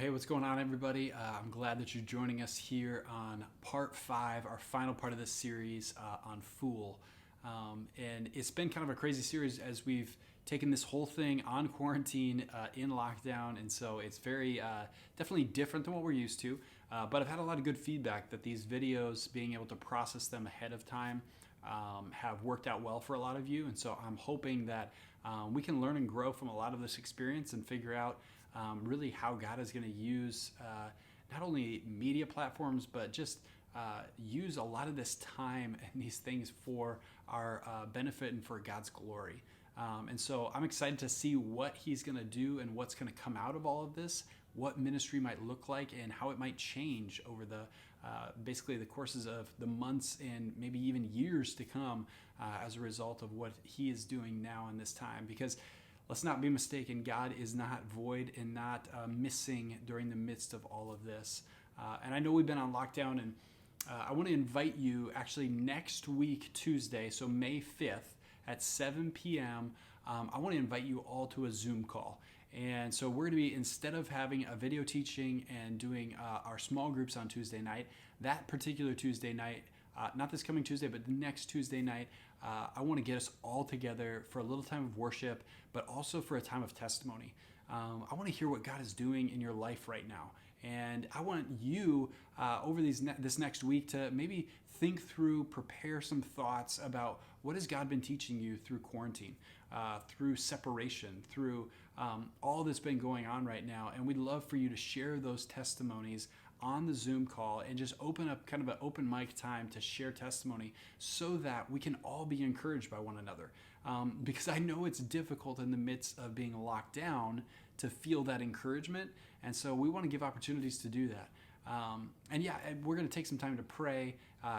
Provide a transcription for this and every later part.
Well, hey, what's going on, everybody? I'm glad that you're joining us here on part 5, our final part of this series on Fool. And it's been kind of a crazy series as we've taken this whole thing on quarantine in lockdown. And so it's very definitely different than what we're used to. But I've had a lot of good feedback that these videos, being able to process them ahead of time, have worked out well for a lot of you. And so I'm hoping that we can learn and grow from a lot of this experience and figure out really how God is going to use not only media platforms, but just use a lot of this time and these things for our benefit and for God's glory. And so I'm excited to see what he's going to do and what's going to come out of all of this, what ministry might look like and how it might change over the basically the courses of the months and maybe even years to come as a result of what he is doing now in this time. Because let's not be mistaken, God is not void and not missing during the midst of all of this. And I know we've been on lockdown, and I want to invite you actually next week, Tuesday, so May 5th at 7 p.m., I want to invite you all to a Zoom call. And so we're going to be, instead of having a video teaching and doing our small groups on Tuesday night, that particular Tuesday night, not this coming Tuesday, but the next Tuesday night, I want to get us all together for a little time of worship, but also for a time of testimony. I want to hear what God is doing in your life right now. And I want you over this next week to maybe think through, prepare some thoughts about what has God been teaching you through quarantine, through separation, through all that's been going on right now. And we'd love for you to share those testimonies on the Zoom call and just open up kind of an open mic time to share testimony so that we can all be encouraged by one another. Because I know it's difficult in the midst of being locked down to feel that encouragement. And so we want to give opportunities to do that. And we're going to take some time to pray,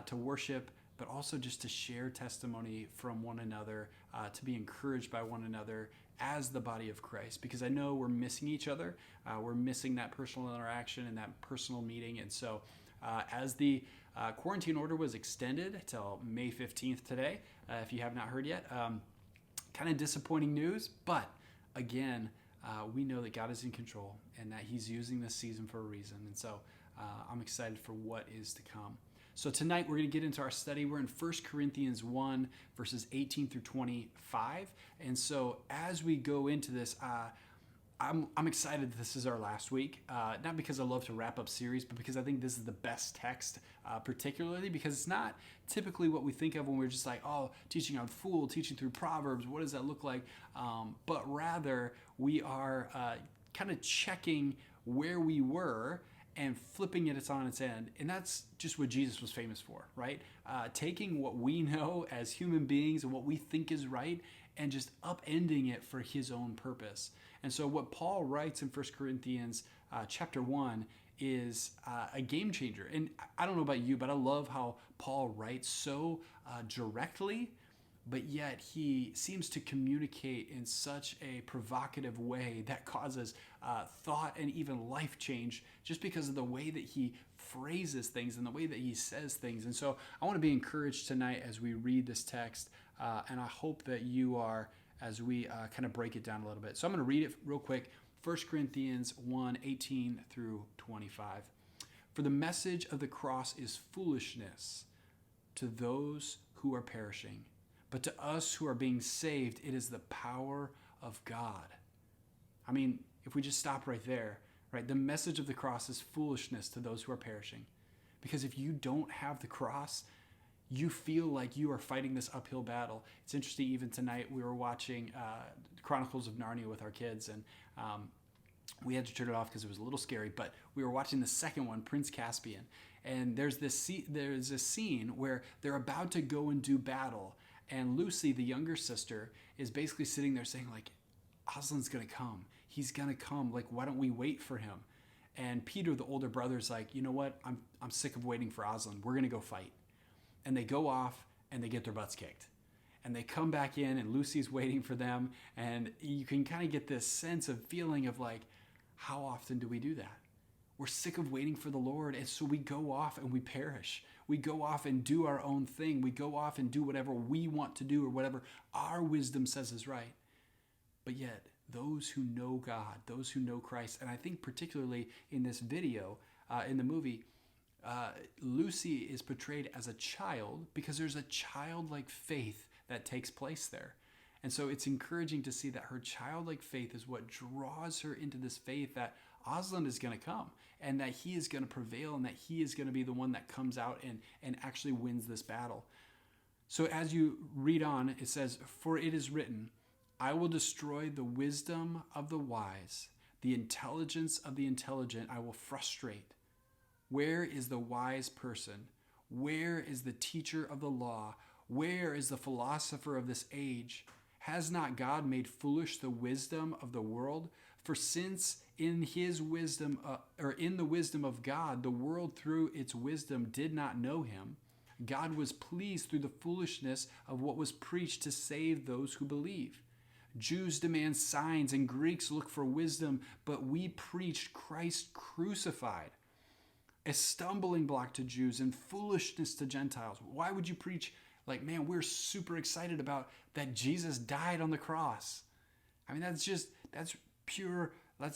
to worship, but also just to share testimony from one another, to be encouraged by one another as the body of Christ, because I know we're missing each other. We're missing that personal interaction and that personal meeting. And so as the quarantine order was extended till May 15th today, if you have not heard yet, kind of disappointing news, but again, we know that God is in control and that he's using this season for a reason. And so I'm excited for what is to come. So tonight we're going to get into our study. We're in 1 Corinthians 1, verses 18 through 25. And so as we go into this, I'm excited that this is our last week, not because I love to wrap up series, but because I think this is the best text, particularly because it's not typically what we think of when we're just like, oh, teaching on Fool, teaching through Proverbs, what does that look like? But rather, we are kind of checking where we were and flipping it on its end. And that's just what Jesus was famous for, right? Taking what we know as human beings and what we think is right and just upending it for his own purpose. And so what Paul writes in 1 Corinthians chapter 1 is a game changer. And I don't know about you, but I love how Paul writes so directly, but yet he seems to communicate in such a provocative way that causes thought and even life change just because of the way that he phrases things and the way that he says things. And so I want to be encouraged tonight as we read this text, and I hope that you are as we kind of break it down a little bit. So I'm going to read it real quick. 1 Corinthians 1, 18 through 25. For the message of the cross is foolishness to those who are perishing, but to us who are being saved, it is the power of God. I mean, if we just stop right there, right? The message of the cross is foolishness to those who are perishing. Because if you don't have the cross, you feel like you are fighting this uphill battle. It's interesting, even tonight we were watching Chronicles of Narnia with our kids, and we had to turn it off because it was a little scary, but we were watching the second one, Prince Caspian, and there's a scene where they're about to go and do battle, and Lucy, the younger sister, is basically sitting there saying, like, Aslan's going to come. He's going to come. Like, why don't we wait for him? And Peter, the older brother, is like, you know what? I'm sick of waiting for Aslan. We're going to go fight. And they go off and they get their butts kicked. And they come back in and Lucy's waiting for them. And you can kind of get this sense of feeling of like, how often do we do that? We're sick of waiting for the Lord. And so we go off and we perish. We go off and do our own thing. We go off and do whatever we want to do or whatever our wisdom says is right. But yet those who know God, those who know Christ. And I think particularly in this video, in the movie, Lucy is portrayed as a child because there's a childlike faith that takes place there. And so it's encouraging to see that her childlike faith is what draws her into this faith that Aslan is going to come and that he is going to prevail and that he is going to be the one that comes out and actually wins this battle. So as you read on, it says, "For it is written, I will destroy the wisdom of the wise, the intelligence of the intelligent I will frustrate. Where is the wise person? Where is the teacher of the law? Where is the philosopher of this age? Has not God made foolish the wisdom of the world? For since in his wisdom, or in the wisdom of God, the world through its wisdom did not know him, God was pleased through the foolishness of what was preached to save those who believe. Jews demand signs and Greeks look for wisdom, but we preached Christ crucified, a stumbling block to Jews and foolishness to Gentiles." Why would you preach like, man, we're super excited about that Jesus died on the cross? I mean, that's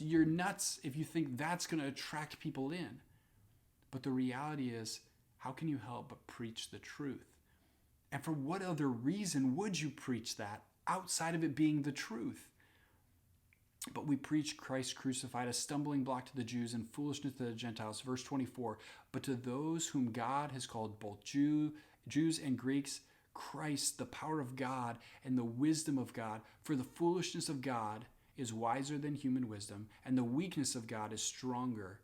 you're nuts if you think that's going to attract people in. But the reality is, how can you help but preach the truth? And for what other reason would you preach that outside of it being the truth? But we preach Christ crucified, a stumbling block to the Jews and foolishness to the Gentiles. Verse 24, "But to those whom God has called, both Jews and Greeks, Christ, the power of God and the wisdom of God. For the foolishness of God is wiser than human wisdom, and the weakness of God is stronger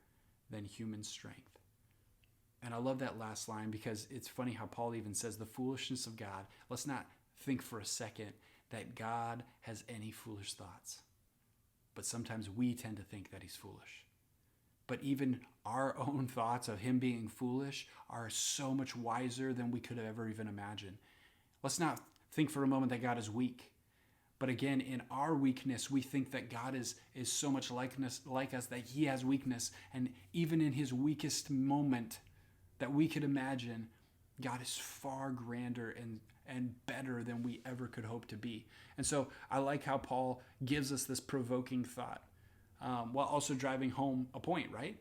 than human strength." And I love that last line because it's funny how Paul even says the foolishness of God. Let's not think for a second that God has any foolish thoughts. But sometimes we tend to think that he's foolish. But even our own thoughts of him being foolish are so much wiser than we could have ever even imagined. Let's not think for a moment that God is weak. But again, in our weakness, we think that God is so much like us that he has weakness. And even in his weakest moment that we could imagine, God is far grander and better than we ever could hope to be. And so I like how Paul gives us this provoking thought while also driving home a point, right?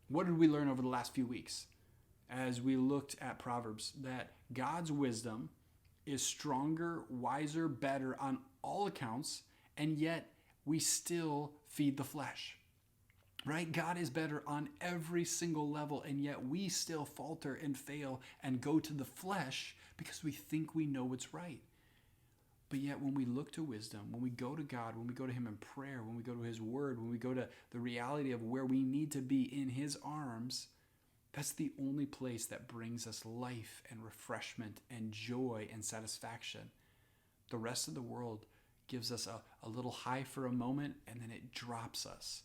What did we learn over the last few weeks as we looked at Proverbs? That God's wisdom is stronger, wiser, better on all accounts, and yet we still feed the flesh. Right? God is better on every single level, and yet we still falter and fail and go to the flesh because we think we know what's right. But yet when we look to wisdom, when we go to God, when we go to him in prayer, when we go to his word, when we go to the reality of where we need to be in his arms, that's the only place that brings us life and refreshment and joy and satisfaction. The rest of the world gives us a little high for a moment, and then it drops us.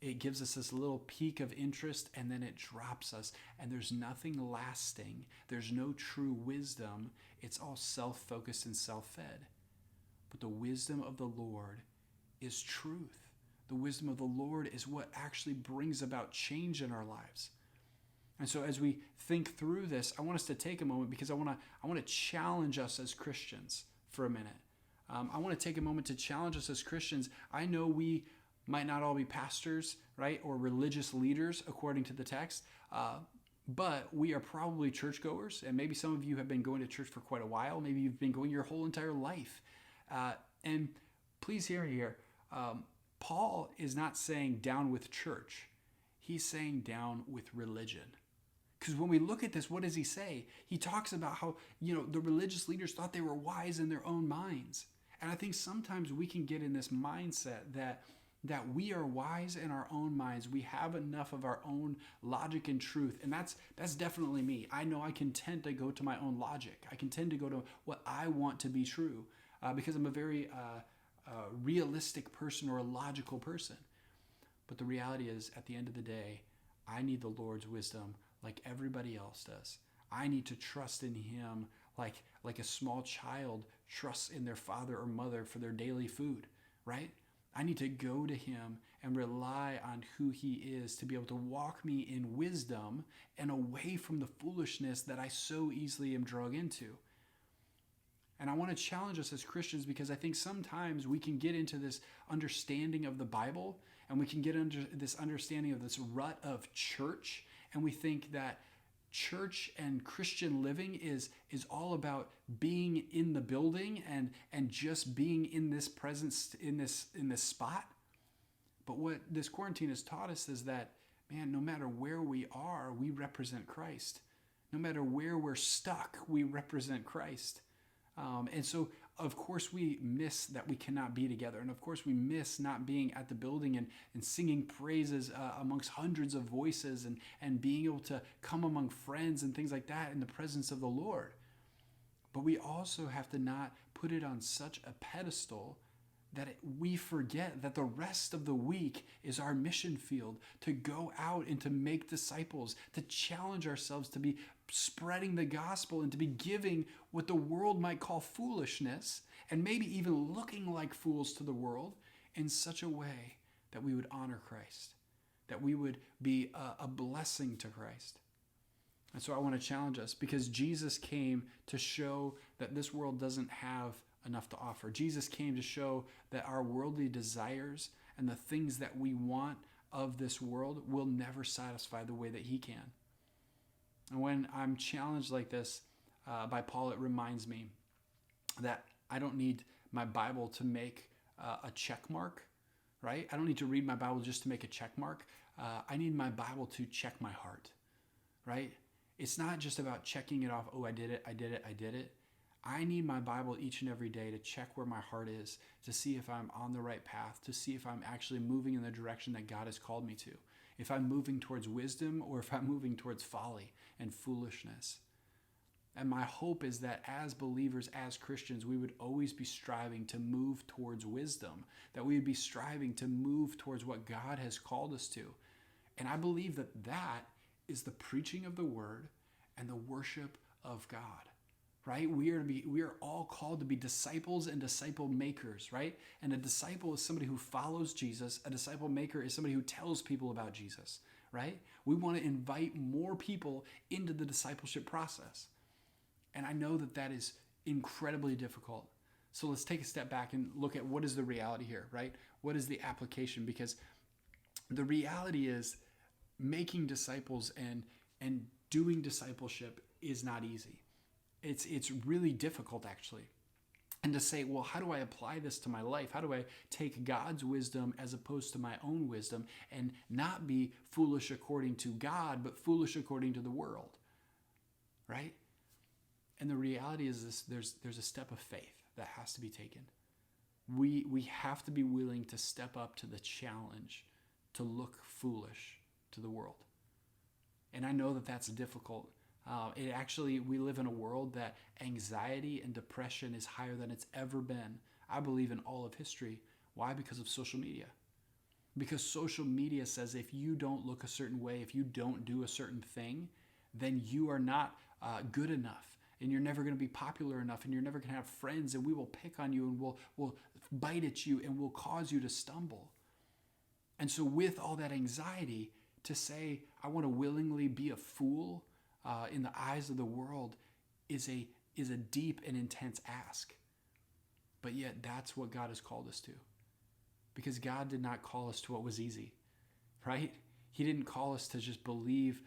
It gives us this little peak of interest, and then it drops us. And there's nothing lasting. There's no true wisdom. It's all self-focused and self-fed. But the wisdom of the Lord is truth. The wisdom of the Lord is what actually brings about change in our lives. And so as we think through this, I want us to take a moment because I want to challenge us as Christians for a minute. I want to take a moment to challenge us as Christians. I know we might not all be pastors, right, or religious leaders according to the text, but we are probably churchgoers, and maybe some of you have been going to church for quite a while. Maybe you've been going your whole entire life. And please hear me here. Paul is not saying down with church. He's saying down with religion. Because when we look at this, what does he say? He talks about how, the religious leaders thought they were wise in their own minds. And I think sometimes we can get in this mindset that we are wise in our own minds. We have enough of our own logic and truth. And that's definitely me. I know I can tend to go to my own logic. I can tend to go to what I want to be true because I'm a very realistic person or a logical person. But the reality is, at the end of the day, I need the Lord's wisdom like everybody else does. I need to trust in him like a small child trusts in their father or mother for their daily food, right? I need to go to him and rely on who he is to be able to walk me in wisdom and away from the foolishness that I so easily am drawn into. And I want to challenge us as Christians because I think sometimes we can get into this understanding of the Bible and we can get under this understanding of this rut of church, and we think that church and Christian living is all about being in the building and just being in this presence in this spot. But what this quarantine has taught us is that, man, no matter where we are, we represent Christ. No matter where we're stuck, we represent Christ. And so, of course, we miss that we cannot be together. And of course, we miss not being at the building and singing praises amongst hundreds of voices and being able to come among friends and things like that in the presence of the Lord. But we also have to not put it on such a pedestal that we forget that the rest of the week is our mission field to go out and to make disciples, to challenge ourselves to be spreading the gospel and to be giving what the world might call foolishness, and maybe even looking like fools to the world in such a way that we would honor Christ, that we would be a blessing to Christ. And so I want to challenge us because Jesus came to show that this world doesn't have enough to offer. Jesus came to show that our worldly desires and the things that we want of this world will never satisfy the way that he can. And when I'm challenged like this by Paul, it reminds me that I don't need my Bible to make a check mark, right? I don't need to read my Bible just to make a check mark. I need my Bible to check my heart, right? It's not just about checking it off. Oh, I did it, I did it, I did it. I need my Bible each and every day to check where my heart is, to see if I'm on the right path, to see if I'm actually moving in the direction that God has called me to, if I'm moving towards wisdom or if I'm moving towards folly and foolishness. And my hope is that as believers, as Christians, we would always be striving to move towards wisdom, that we would be striving to move towards what God has called us to. And I believe that that is the preaching of the word and the worship of God. Right? We are all called to be disciples and disciple makers, right? And a disciple is somebody who follows Jesus. A disciple maker is somebody who tells people about Jesus, right? We want to invite more people into the discipleship process. And I know that that is incredibly difficult. So let's take a step back and look at what is the reality here, right? What is the application? Because the reality is making disciples and doing discipleship is not easy. It's really difficult, actually. And to say, well, how do I apply this to my life? How do I take God's wisdom as opposed to my own wisdom and not be foolish according to God, but foolish according to the world, right? And the reality is this: there's a step of faith that has to be taken. We have to be willing to step up to the challenge to look foolish to the world. And I know that that's difficult. We live in a world that anxiety and depression is higher than it's ever been, I believe, in all of history. Why? Because of social media. Because social media says if you don't look a certain way, if you don't do a certain thing, then you are not good enough, and you're never going to be popular enough, and you're never going to have friends, and we will pick on you, and we'll bite at you, and we'll cause you to stumble. And so with all that anxiety, to say, I want to willingly be a fool in the eyes of the world is a deep and intense ask. But yet that's what God has called us to. Because God did not call us to what was easy, right? He didn't call us to just believe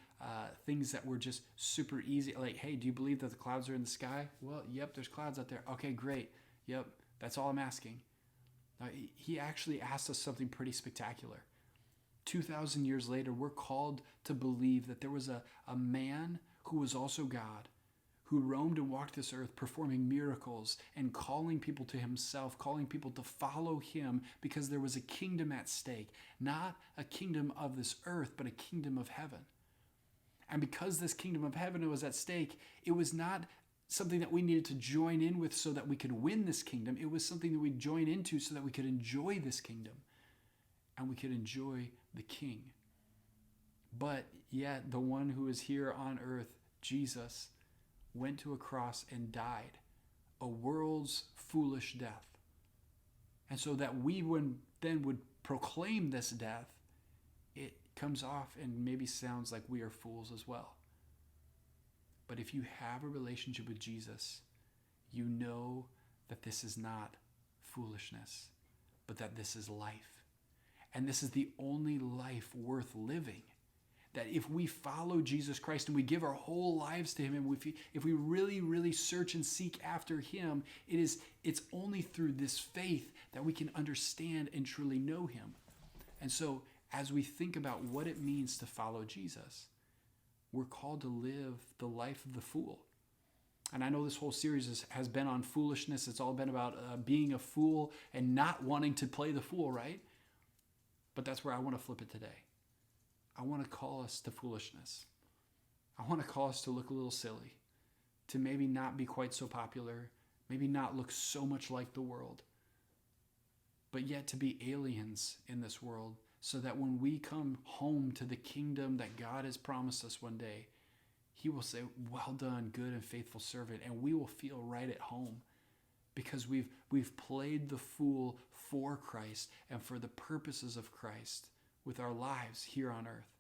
things that were just super easy. Like, hey, do you believe that the clouds are in the sky? Well, yep, there's clouds out there. Okay, great. Yep, that's all I'm asking. He actually asked us something pretty spectacular. 2,000 years later, we're called to believe that there was a man who was also God, who roamed and walked this earth performing miracles and calling people to himself, calling people to follow him because there was a kingdom at stake, not a kingdom of this earth, but a kingdom of heaven. And because this kingdom of heaven was at stake, it was not something that we needed to join in with so that we could win this kingdom. It was something that we join into so that we could enjoy this kingdom and we could enjoy the king. But yet the one who is here on earth, Jesus, went to a cross and died a world's foolish death. And so that we would proclaim this death, it comes off and maybe sounds like we are fools as well. But if you have a relationship with Jesus, you know that this is not foolishness, but that this is life. And this is the only life worth living. That if we follow Jesus Christ and we give our whole lives to him, and if we really, really search and seek after him, it's only through this faith that we can understand and truly know him. And so as we think about what it means to follow Jesus, we're called to live the life of the fool. And I know this whole series has been on foolishness. It's all been about being a fool and not wanting to play the fool, right? But that's where I want to flip it today. I want to call us to foolishness. I want to call us to look a little silly, to maybe not be quite so popular, maybe not look so much like the world, but yet to be aliens in this world, so that when we come home to the kingdom that God has promised us one day, he will say, well done, good and faithful servant, and we will feel right at home because we've played the fool for Christ and for the purposes of Christ with our lives here on earth.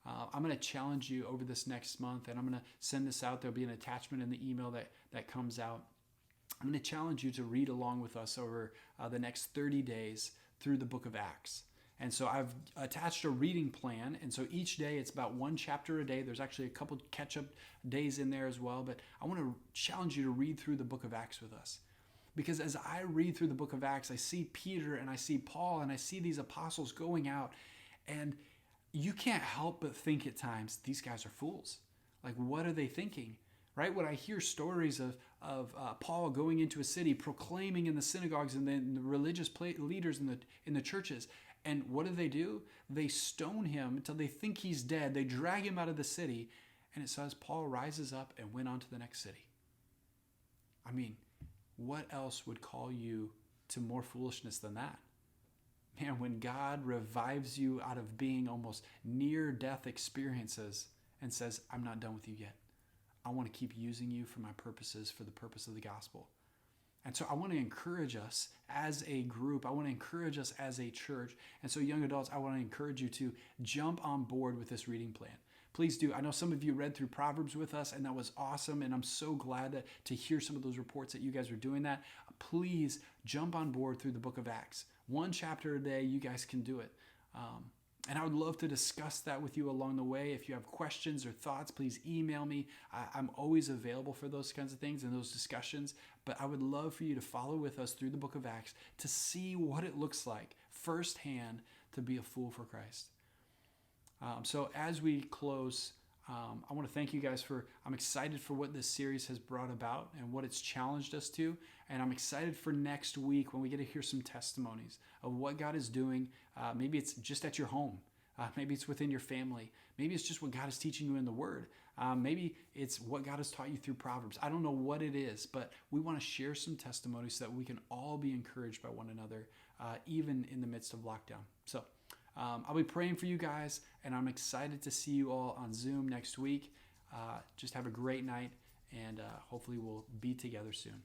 I'm going to challenge you over this next month, and I'm going to send this out. There'll be an attachment in the email that comes out. I'm going to challenge you to read along with us over the next 30 days through the book of Acts. And so I've attached a reading plan, and so each day it's about one chapter a day. There's actually a couple catch-up days in there as well, but I want to challenge you to read through the book of Acts with us. Because as I read through the book of Acts, I see Peter and I see Paul and I see these apostles going out, and you can't help but think at times, these guys are fools. Like, what are they thinking? Right? When I hear stories of Paul going into a city, proclaiming in the synagogues and then the religious leaders in the churches, and what do? They stone him until they think he's dead. They drag him out of the city, and it says Paul rises up and went on to the next city. I mean, what else would call you to more foolishness than that? Man, when God revives you out of being almost near-death experiences and says, I'm not done with you yet. I want to keep using you for my purposes, for the purpose of the gospel. And so I want to encourage us as a group. I want to encourage us as a church. And so young adults, I want to encourage you to jump on board with this reading plan. Please do. I know some of you read through Proverbs with us, and that was awesome. And I'm so glad to hear some of those reports that you guys are doing that. Please jump on board through the book of Acts. One chapter a day, you guys can do it. And I would love to discuss that with you along the way. If you have questions or thoughts, please email me. I'm always available for those kinds of things and those discussions. But I would love for you to follow with us through the book of Acts to see what it looks like firsthand to be a fool for Christ. So as we close, I want to thank you guys I'm excited for what this series has brought about and what it's challenged us to. And I'm excited for next week when we get to hear some testimonies of what God is doing. Maybe it's just at your home. Maybe it's within your family. Maybe it's just what God is teaching you in the Word. Maybe it's what God has taught you through Proverbs. I don't know what it is, but we want to share some testimonies so that we can all be encouraged by one another, even in the midst of lockdown. So I'll be praying for you guys, and I'm excited to see you all on Zoom next week. Just have a great night, and hopefully we'll be together soon.